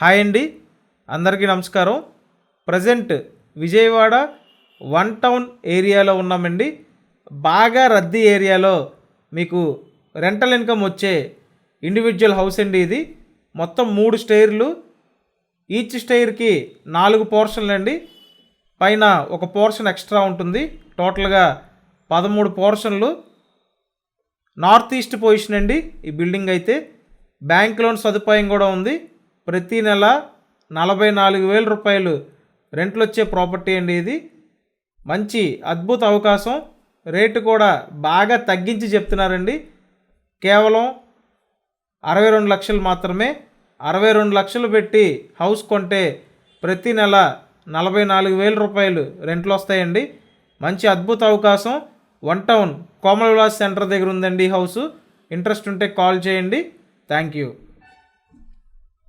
Hi అండి, అందరికీ నమస్కారం. ప్రజెంట్ విజయవాడ వన్ టౌన్ ఏరియాలో ఉన్నామండి. బాగా రద్దీ ఏరియాలో మీకు రెంటల్ ఇన్కమ్ వచ్చే ఇండివిజువల్ హౌస్ అండి. ఇది మొత్తం 3 స్టెయిర్లు, ఈచ్ స్టెయిర్కి 4 పోర్షన్లు అండి. పైన ఒక పోర్షన్ ఎక్స్ట్రా ఉంటుంది. టోటల్గా 13 పోర్షన్లు. నార్త్ ఈస్ట్ పొజిషన్ అండి ఈ బిల్డింగ్ అయితే. బ్యాంక్ లోన్ సదుపాయం కూడా ఉంది. ప్రతి నెల 44,000 రూపాయలు రెంట్లు వచ్చే ప్రాపర్టీ అండి ఇది. మంచి అద్భుత అవకాశం. రేటు కూడా బాగా తగ్గించి చెప్తున్నారండి. కేవలం 62 లక్షలు మాత్రమే. 62 లక్షలు పెట్టి హౌస్ కొంటే ప్రతి నెల 44,000 రూపాయలు రెంట్లు వస్తాయండి. మంచి అద్భుత అవకాశం. One town Komal Vilas centre దగ్గర ఉందండి ఈ హౌస్. ఇంట్రెస్ట్ ఉంటే కాల్ చేయండి. Thank you.